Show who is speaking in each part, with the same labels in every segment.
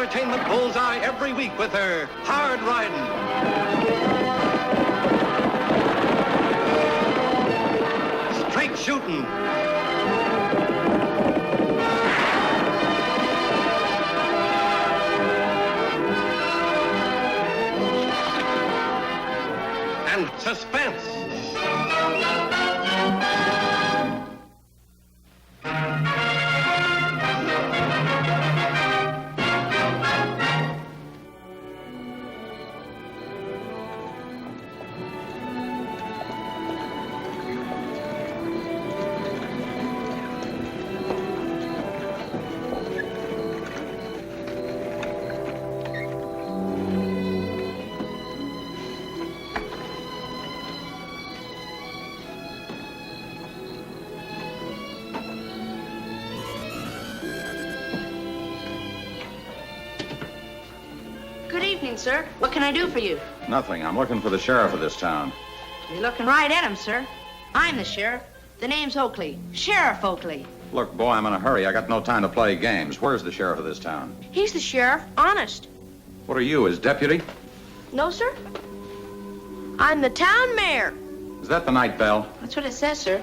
Speaker 1: entertainment bullseye every week with her hard riding, straight shooting, and suspense.
Speaker 2: Sir, what can I do for you?
Speaker 3: Nothing. I'm looking for the sheriff of this town.
Speaker 2: You're looking right at him, sir. I'm the sheriff. The name's Oakley. Sheriff Oakley.
Speaker 3: Look, boy, I'm in a hurry. I got no time to play games. Where's the sheriff of this town?
Speaker 2: He's the sheriff, honest.
Speaker 3: What are you, his deputy?
Speaker 2: No, sir. I'm the town mayor.
Speaker 3: Is that the night bell?
Speaker 2: That's what it says, sir.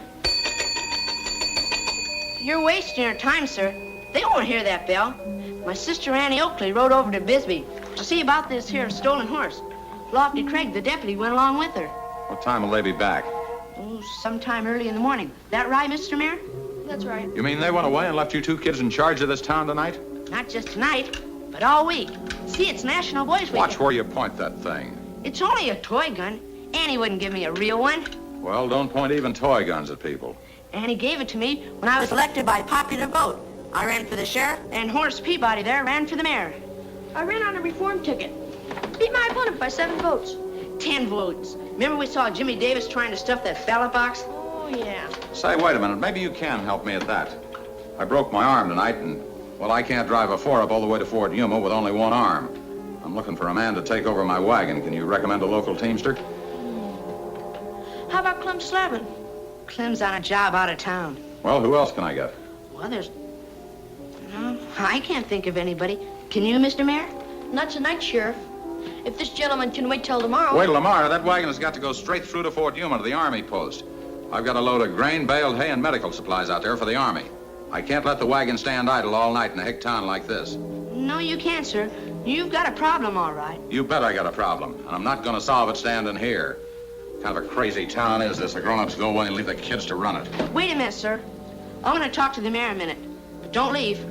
Speaker 2: You're wasting your time, sir. They won't hear that bell. My sister Annie Oakley rode over to Bisbee to see about this here stolen horse. Lofty Craig, the deputy, went along with her.
Speaker 3: What time will they be back?
Speaker 2: Oh, sometime early in the morning. That right, Mr. Mayor? That's right.
Speaker 3: You mean they went away and left you two kids in charge of this town tonight?
Speaker 2: Not just tonight, but all week. See, it's National Boys Week.
Speaker 3: Watch where you point that thing.
Speaker 2: It's only a toy gun. Annie wouldn't give me a real one.
Speaker 3: Well, don't point even toy guns at people.
Speaker 2: Annie gave it to me when I was elected by popular vote. I ran for the sheriff, and Horace Peabody there ran for the mayor.
Speaker 4: I ran on a reform ticket. Beat my opponent by 7 votes.
Speaker 2: 10 votes. Remember we saw Jimmy Davis trying to stuff that ballot box?
Speaker 4: Oh, yeah.
Speaker 3: Say, wait a minute. Maybe you can help me at that. I broke my arm tonight, and, well, I can't drive a 4-up all the way to Fort Yuma with only one arm. I'm looking for a man to take over my wagon. Can you recommend a local teamster?
Speaker 4: How about Clem Slavin?
Speaker 2: Clem's on a job out of town.
Speaker 3: Well, who else can I get?
Speaker 2: Well, there's... No, I can't think of anybody. Can you, Mr. Mayor?
Speaker 4: Not tonight, Sheriff. If this gentleman can wait till tomorrow...
Speaker 3: Wait till tomorrow. That wagon has got to go straight through to Fort Yuma to the Army post. I've got a load of grain, baled hay, and medical supplies out there for the Army. I can't let the wagon stand idle all night in a hick town like this.
Speaker 2: No, you can't, sir. You've got a problem, all right.
Speaker 3: You bet I got a problem, and I'm not going to solve it standing here. What kind of a crazy town is this? The grown-ups go away and leave the kids to run it.
Speaker 2: Wait a minute, sir. I'm going to talk to the mayor a minute. But don't leave.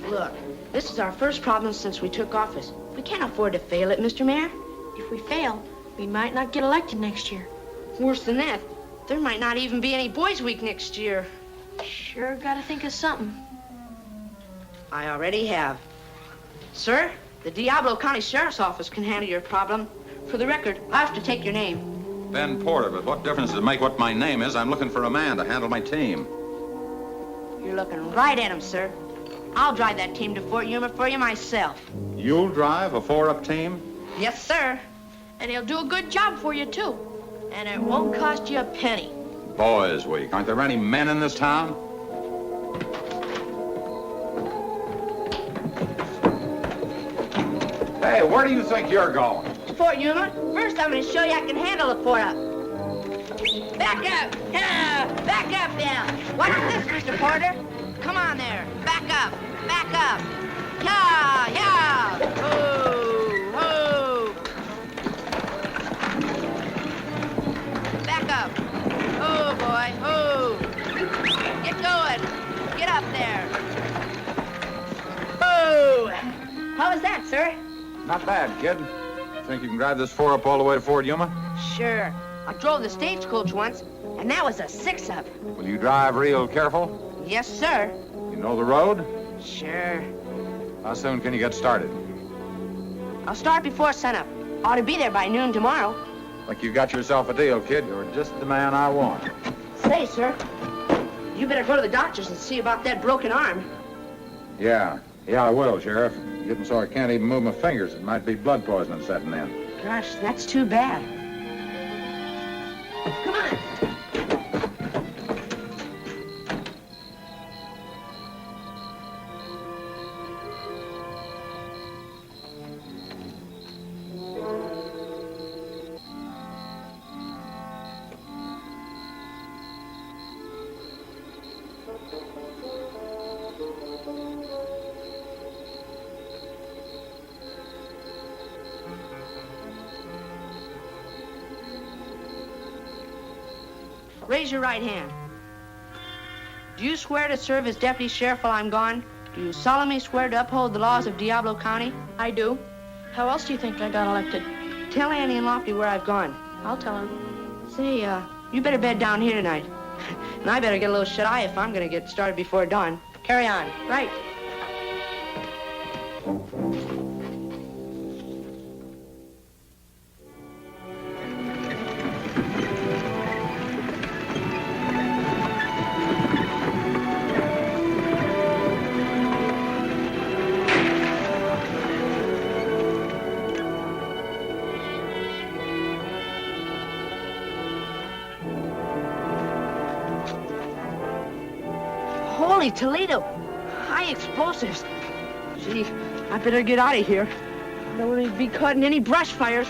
Speaker 2: Look, this is our first problem since we took office. We can't afford to fail it, Mr. Mayor.
Speaker 4: If we fail, we might not get elected next year.
Speaker 2: Worse than that, there might not even be any Boys Week next year.
Speaker 4: Sure gotta think of something.
Speaker 2: I already have. Sir, the Diablo County Sheriff's Office can handle your problem. For the record, I have to take your name.
Speaker 3: Ben Porter, but what difference does it make what my name is? I'm looking for a man to handle my team.
Speaker 2: You're looking right at him, sir. I'll drive that team to Fort Yuma for you myself.
Speaker 3: You'll drive a 4-up team?
Speaker 2: Yes, sir.
Speaker 4: And he'll do a good job for you, too. And it won't cost you a penny.
Speaker 3: Boys Week. Aren't there any men in this town? Hey, where do you think you're going?
Speaker 2: Fort Yuma, first I'm going to show you I can handle a 4-up. Back up! Yeah! Back up now! Watch this, Mr. Porter. Come on there. Back up! Back up! Yeah! Yeah! Ho! Ho! Back up! Oh, boy! Oh! Get going! Get up there! Oh! How was that, sir?
Speaker 3: Not bad, kid. Think you can drive this 4-up all the way to Fort Yuma?
Speaker 2: Sure. I drove the stagecoach once, and that was a 6-up.
Speaker 3: Will you drive real careful?
Speaker 2: Yes, sir.
Speaker 3: You know the road?
Speaker 2: Sure.
Speaker 3: How soon can you get started?
Speaker 2: I'll start before sunup. Ought to be there by noon tomorrow.
Speaker 3: Think you got yourself a deal, kid. You're just the man I want.
Speaker 2: Say, sir, you better go to the doctor's and see about that broken arm.
Speaker 3: Yeah, I will, Sheriff. Getting so I can't even move my fingers. It might be blood poisoning setting in.
Speaker 2: Gosh, that's too bad. Come on. Raise your right hand. Do you swear to serve as deputy sheriff while I'm gone? Do you solemnly swear to uphold the laws of Diablo County?
Speaker 4: I do. How else do you think I got elected?
Speaker 2: Tell Annie and Lofty where I've gone.
Speaker 4: I'll tell her.
Speaker 2: Say, you better bed down here tonight. And I better get a little shut-eye if I'm gonna get started before dawn. Carry on.
Speaker 4: Right.
Speaker 2: Holy Toledo! High explosives. Gee, I better get out of here. I don't want to be caught in any brush fires.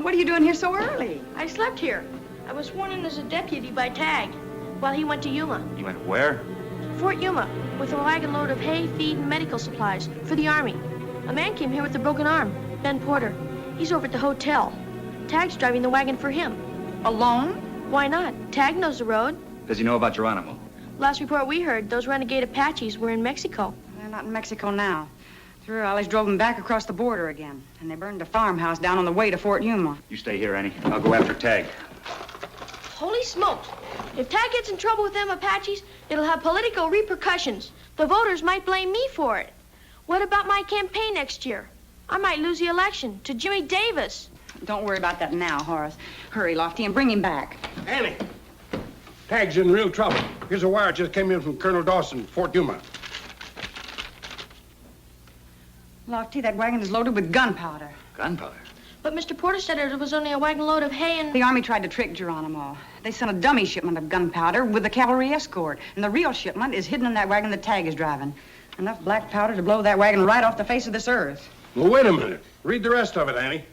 Speaker 5: What are you doing here so early?
Speaker 4: I slept here. I was sworn in as a deputy by Tagg while he went to Yuma.
Speaker 6: You went where?
Speaker 4: Fort Yuma, with a wagon load of hay, feed, and medical supplies for the Army. A man came here with a broken arm, Ben Porter. He's over at the hotel. Tagg's driving the wagon for him.
Speaker 5: Alone?
Speaker 4: Why not? Tagg knows the road.
Speaker 6: Does he know about Geronimo?
Speaker 4: Last report we heard, those renegade Apaches were in Mexico.
Speaker 5: They're not in Mexico now. Three rallies drove them back across the border again, and they burned a farmhouse down on the way to Fort Yuma.
Speaker 6: You stay here, Annie. I'll go after Tagg.
Speaker 4: Holy smokes! If Tagg gets in trouble with them Apaches, it'll have political repercussions. The voters might blame me for it. What about my campaign next year? I might lose the election to Jimmy Davis.
Speaker 5: Don't worry about that now, Horace. Hurry, Lofty, and bring him back.
Speaker 7: Annie, Tagg's in real trouble. Here's a wire just came in from Colonel Dawson, Fort Yuma.
Speaker 5: Lofty, that wagon is loaded with gunpowder.
Speaker 6: Gunpowder?
Speaker 4: But Mr. Porter said it was only a wagon load of hay and...
Speaker 5: The Army tried to trick Geronimo. They sent a dummy shipment of gunpowder with a cavalry escort, and the real shipment is hidden in that wagon that Tagg is driving. Enough black powder to blow that wagon right off the face of this earth.
Speaker 7: Well, wait a minute. Read the rest of it, Annie.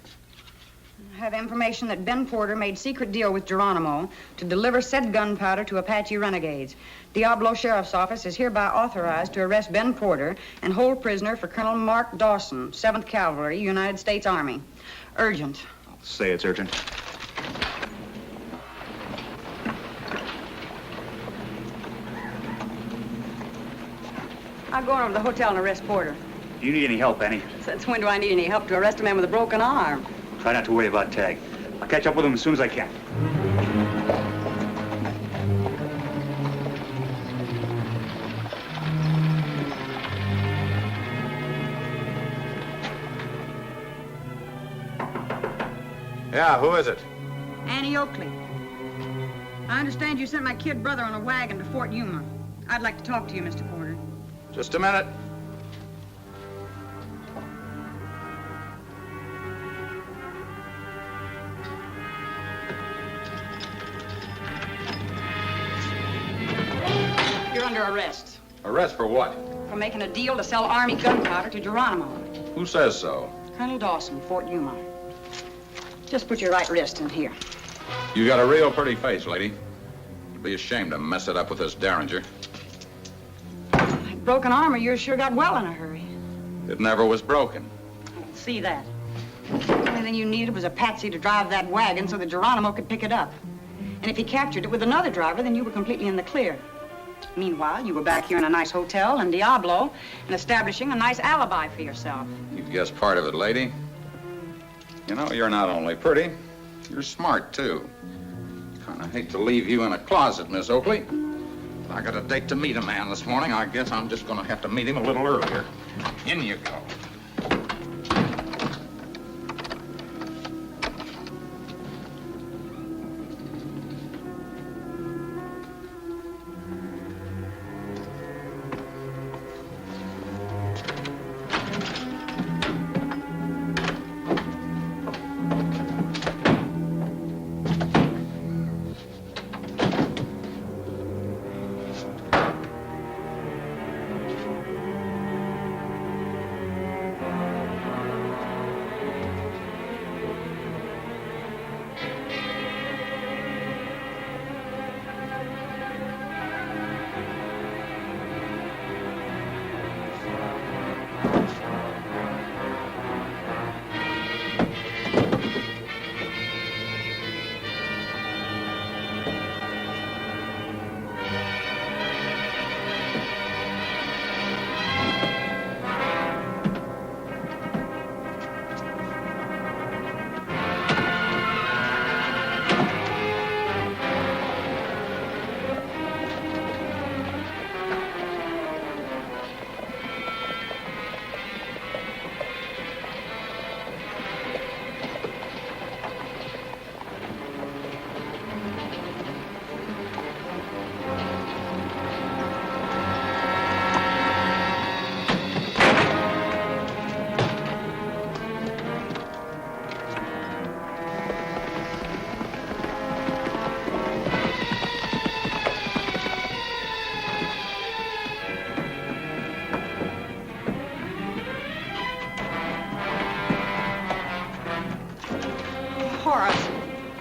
Speaker 5: I have information that Ben Porter made secret deal with Geronimo to deliver said gunpowder to Apache renegades. Diablo Sheriff's Office is hereby authorized to arrest Ben Porter and hold prisoner for Colonel Mark Dawson, 7th Cavalry, United States Army. Urgent.
Speaker 6: I'll say it's urgent.
Speaker 5: I'll go over to the hotel and arrest Porter.
Speaker 6: Do you need any help, Annie?
Speaker 5: Since when do I need any help to arrest a man with a broken arm?
Speaker 6: Try not to worry about Tagg. I'll catch up with him as soon as I can.
Speaker 3: Yeah, who is it?
Speaker 5: Annie Oakley. I understand you sent my kid brother on a wagon to Fort Yuma. I'd like to talk to you, Mr. Porter.
Speaker 3: Just a minute.
Speaker 5: You're under arrest
Speaker 3: Arrest for what?
Speaker 5: for making a deal to sell Army gunpowder to Geronimo.
Speaker 3: Who says so?
Speaker 5: Colonel Dawson, Fort Yuma. Just put your right wrist in here.
Speaker 3: You got a real pretty face, lady. You'd be ashamed to mess it up with this derringer.
Speaker 5: That broken arm of yours sure got well in a hurry.
Speaker 3: It never was broken.
Speaker 5: See that? The only thing you needed was a patsy to drive that wagon so that Geronimo could pick it up. And if he captured it with another driver, then you were completely in the clear. Meanwhile, you were back here in a nice hotel in Diablo and establishing a nice alibi for yourself.
Speaker 3: You've guessed part of it, lady. You know, you're not only pretty, you're smart, too. Kind of hate to leave you in a closet, Miss Oakley. But I got a date to meet a man this morning. I guess I'm just going to have to meet him a little earlier. In you go.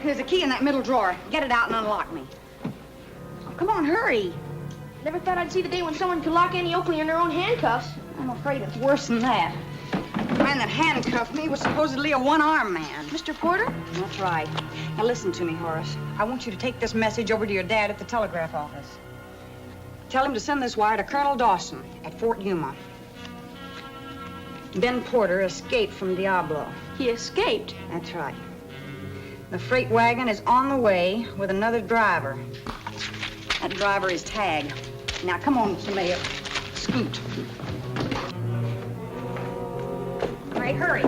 Speaker 5: There's a key in that middle drawer. Get it out and unlock me. Oh, come on, hurry.
Speaker 4: Never thought I'd see the day when someone could lock Annie Oakley in her own handcuffs.
Speaker 5: I'm afraid it's worse than that. The man that handcuffed me was supposedly a one-armed man.
Speaker 4: Mr. Porter?
Speaker 5: That's right. Now listen to me, Horace. I want you to take this message over to your dad at the telegraph office. Tell him to send this wire to Colonel Dawson at Fort Yuma. Ben Porter escaped from Diablo.
Speaker 4: He escaped.
Speaker 5: That's right. The freight wagon is on the way with another driver. That driver is Tagg. Now, come on, Mr. Mayor. Scoot. All right, hurry.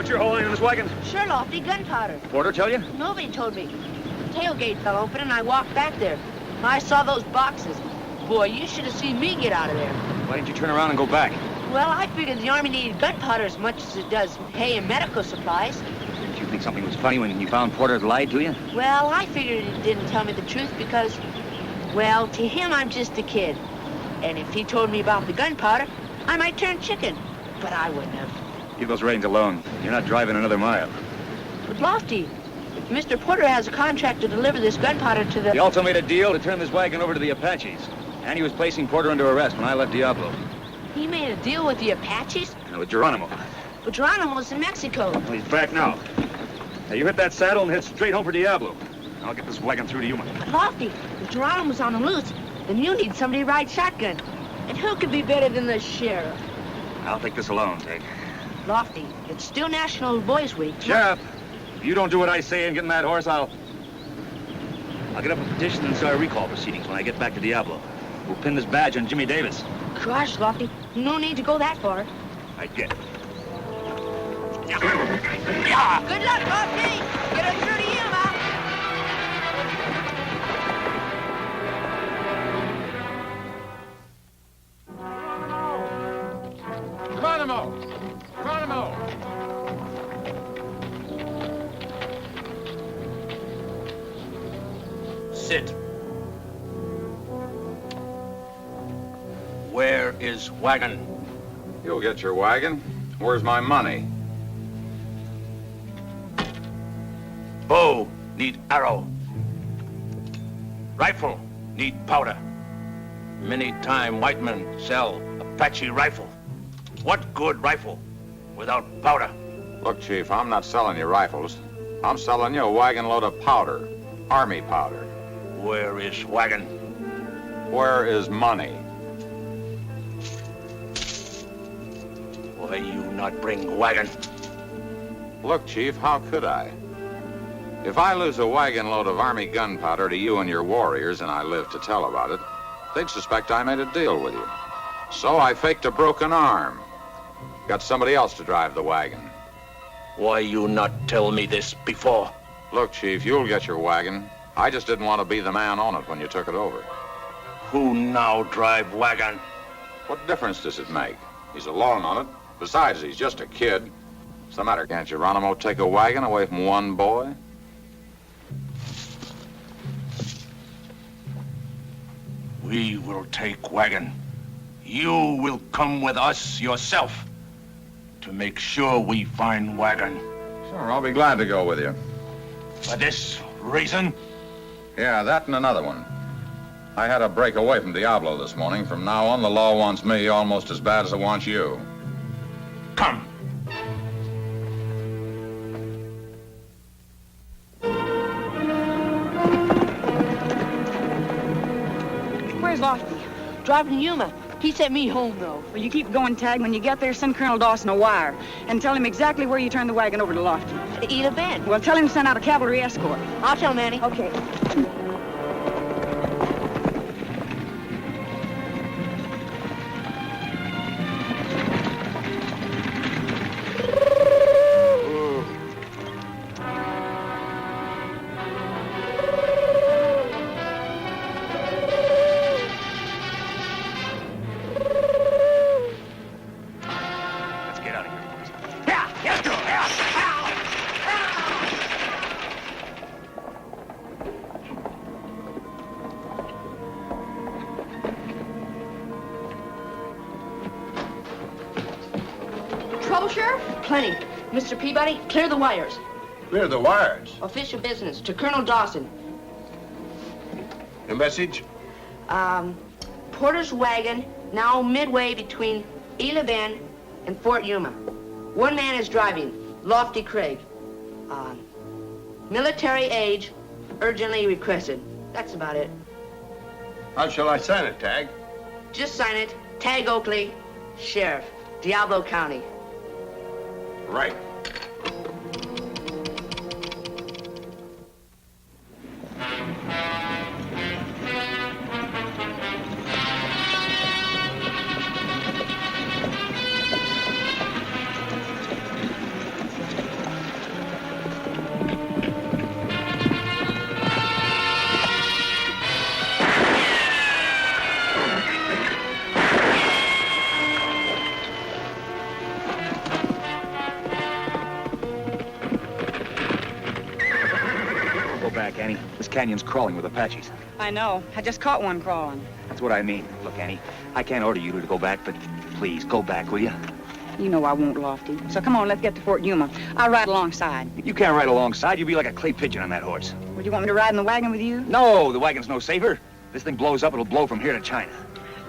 Speaker 6: You're hauling in this wagon?
Speaker 2: Sure, Lofty, gunpowder.
Speaker 6: Porter tell you?
Speaker 2: Nobody told me. The tailgate fell open and I walked back there. I saw those boxes. Boy, you should have seen me get out of there.
Speaker 6: Why didn't you turn around and go back?
Speaker 2: Well, I figured the Army needed gunpowder as much as it does hay and medical supplies.
Speaker 6: Did you think something was funny when you found Porter lied to you?
Speaker 2: Well, I figured he didn't tell me the truth because, well, to him, I'm just a kid. And if he told me about the gunpowder, I might turn chicken. But I wouldn't have.
Speaker 6: Leave those ratings alone. You're not driving another mile.
Speaker 2: But Lofty, if Mr. Porter has a contract to deliver this gunpowder to the...
Speaker 6: He also made a deal to turn this wagon over to the Apaches. And he was placing Porter under arrest when I left Diablo.
Speaker 2: He made a deal with the Apaches?
Speaker 6: And with Geronimo.
Speaker 2: But Geronimo's in Mexico.
Speaker 6: Well, he's back now. Now, you hit that saddle and head straight home for Diablo. I'll get this wagon through to Yuma.
Speaker 2: But Lofty, if Geronimo's on the loose, then you need somebody to ride shotgun. And who could be better than the sheriff?
Speaker 6: I'll take this alone, Tagg.
Speaker 2: Lofty, it's still National Boys Week.
Speaker 6: Sheriff, if you don't do what I say and get in that horse, I'll get up a petition and start recall proceedings when I get back to Diablo. We'll pin this badge on Jimmy Davis.
Speaker 2: Gosh, Lofty, no need to go that far.
Speaker 6: I get it.
Speaker 2: Good luck, Lofty! Get us through to Yuma!
Speaker 3: Geronimo! Geronimo!
Speaker 8: Sit. Where is wagon?
Speaker 3: You'll get your wagon. Where's my money?
Speaker 8: Bow need arrow. Rifle need powder. Many time white men sell Apache rifle. What good rifle without powder?
Speaker 3: Look, Chief, I'm not selling you rifles. I'm selling you a wagon load of powder. Army powder.
Speaker 8: Where is wagon?
Speaker 3: Where is money?
Speaker 8: Why you not bring wagon?
Speaker 3: Look, Chief, how could I? If I lose a wagon load of Army gunpowder to you and your warriors, and I live to tell about it, they'd suspect I made a deal with you. So I faked a broken arm. Got somebody else to drive the wagon.
Speaker 8: Why you not tell me this before?
Speaker 3: Look, Chief, you'll get your wagon. I just didn't want to be the man on it when you took it over.
Speaker 8: Who now drive wagon?
Speaker 3: What difference does it make? He's alone on it. Besides, he's just a kid. What's the matter? Can't Geronimo take a wagon away from one boy?
Speaker 8: We will take wagon. You will come with us yourself to make sure we find wagon.
Speaker 3: Sure, I'll be glad to go with you.
Speaker 8: For this reason?
Speaker 3: Yeah, that and another one. I had to break away from Diablo this morning. From now on, the law wants me almost as bad as it wants you.
Speaker 8: Come.
Speaker 5: Where's Lofty?
Speaker 2: Driving Yuma. He sent me home, though.
Speaker 5: Well, you keep going, Tagg. When you get there, send Colonel Dawson a wire and tell him exactly where you turn the wagon over to Lofty.
Speaker 2: To Ela Bend.
Speaker 5: Well, tell him to send out a cavalry escort.
Speaker 2: I'll tell him, Annie.
Speaker 5: Okay.
Speaker 2: Trouble, Sheriff? Plenty. Mr. Peabody, clear the wires.
Speaker 7: Clear the wires.
Speaker 2: Official business to Colonel Dawson.
Speaker 7: The message?
Speaker 2: Porter's wagon, now midway between Ela Bend and Fort Yuma. One man is driving, Lofty Craig. Military age, urgently requested. That's about it.
Speaker 7: How shall I sign it, Tagg?
Speaker 2: Just sign it. Tagg Oakley, Sheriff, Diablo County.
Speaker 7: Right.
Speaker 6: Annie. This canyon's crawling with Apaches.
Speaker 5: I know. I just caught one crawling.
Speaker 6: That's what I mean. Look, Annie, I can't order you to go back, but please, go back, will you?
Speaker 5: You know I won't, Lofty. So come on, let's get to Fort Yuma. I'll ride alongside.
Speaker 6: You can't ride alongside. You'll be like a clay pigeon on that horse.
Speaker 5: Would you want me to ride in the wagon with you?
Speaker 6: No, the wagon's no safer. This thing blows up, it'll blow from here to China.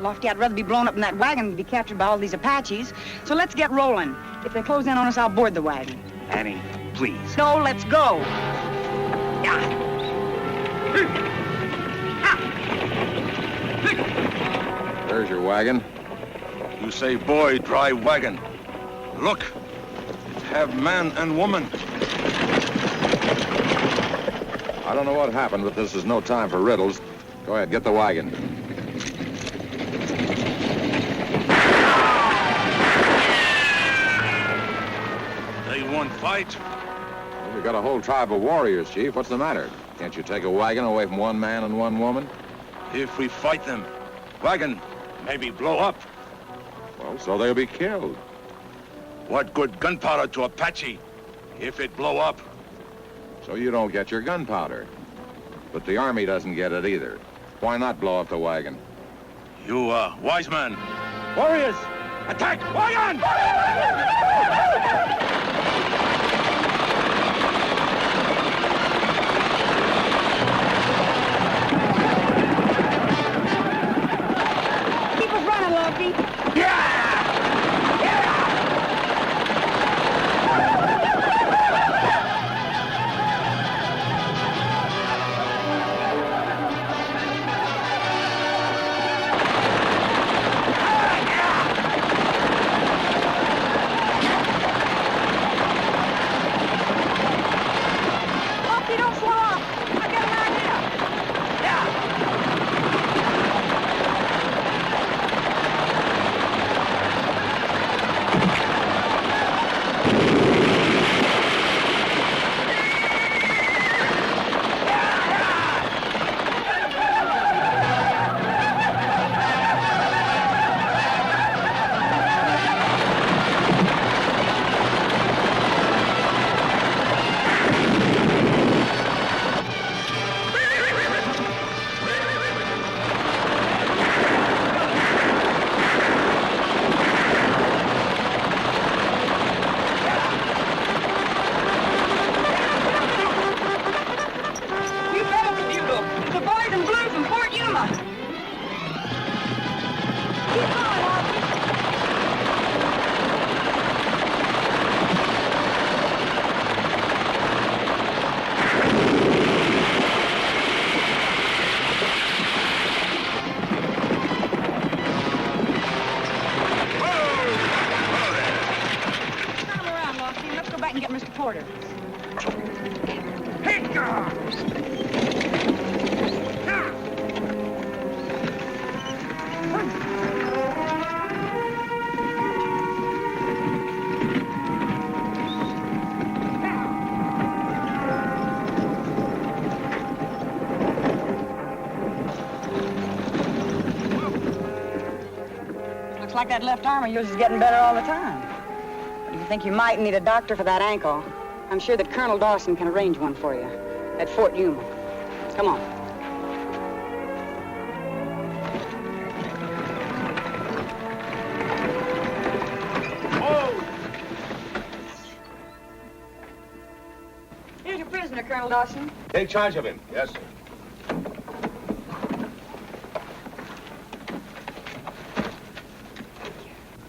Speaker 5: Lofty, I'd rather be blown up in that wagon than be captured by all these Apaches. So let's get rolling. If they close in on us, I'll board the wagon.
Speaker 6: Annie, please.
Speaker 5: No, let's go.
Speaker 6: Yeah.
Speaker 3: There's your wagon.
Speaker 8: You say boy, drive wagon. Look, it have man and woman.
Speaker 3: I don't know what happened, but this is no time for riddles. Go ahead, get the wagon.
Speaker 8: They won't fight.
Speaker 3: Well, you've got a whole tribe of warriors, Chief. What's the matter? Can't you take a wagon away from one man and one woman?
Speaker 8: If we fight them, wagon maybe blow up.
Speaker 3: Well, so they'll be killed.
Speaker 8: What good gunpowder to Apache if it blow up?
Speaker 3: So you don't get your gunpowder. But the army doesn't get it either. Why not blow up the wagon?
Speaker 8: You, wise man. Warriors, attack wagon!
Speaker 5: Keep us running, Lofty.
Speaker 8: Yeah!
Speaker 5: like that left arm of yours is getting better all the time. But if you think you might need a doctor for that ankle, I'm sure that Colonel Dawson can arrange one for you at Fort Yuma. Come on. Here's your prisoner, Colonel Dawson.
Speaker 7: Take charge of him. Yes, sir.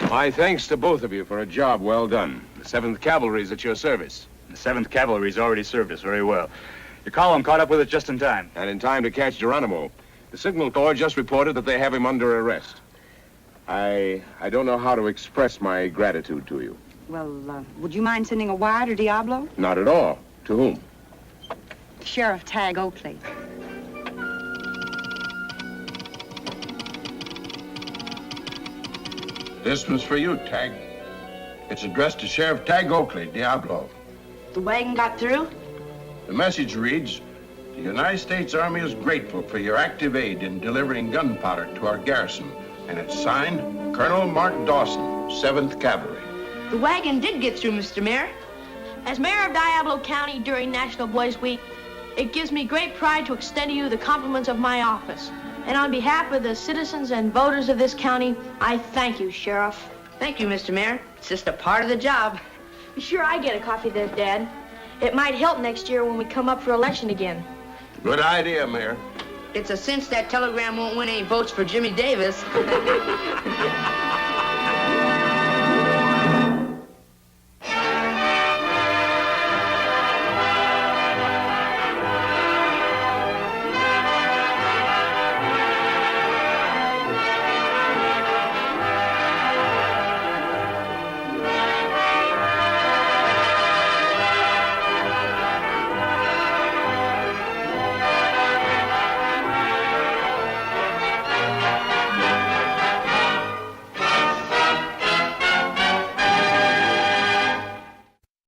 Speaker 7: My thanks to both of you for a job well done. The 7th Cavalry's at your service.
Speaker 6: The 7th Cavalry's already served us very well. Your column caught up with us just in time.
Speaker 7: And in time to catch Geronimo. The Signal Corps just reported that they have him under arrest. I don't know how to express my gratitude to you.
Speaker 5: Well, would you mind sending a wire to Diablo?
Speaker 7: Not at all. To whom?
Speaker 5: Sheriff Tagg Oakley.
Speaker 9: This one's for you, Tagg. It's addressed to Sheriff Tagg Oakley, Diablo.
Speaker 2: The wagon got through?
Speaker 9: The message reads, the United States Army is grateful for your active aid in delivering gunpowder to our garrison. And it's signed, Colonel Mark Dawson, 7th Cavalry.
Speaker 2: The wagon did get through, Mr. Mayor.
Speaker 4: As mayor of Diablo County during National Boys Week, it gives me great pride to extend to you the compliments of my office. And on behalf of the citizens and voters of this county, I thank you, Sheriff.
Speaker 2: Thank you, Mr. Mayor. It's just a part of the job.
Speaker 4: Be sure I get a copy of this, Dad. It might help next year when we come up for election again.
Speaker 9: Good idea, Mayor.
Speaker 2: It's a cinch that telegram won't win any votes for Jimmy Davis.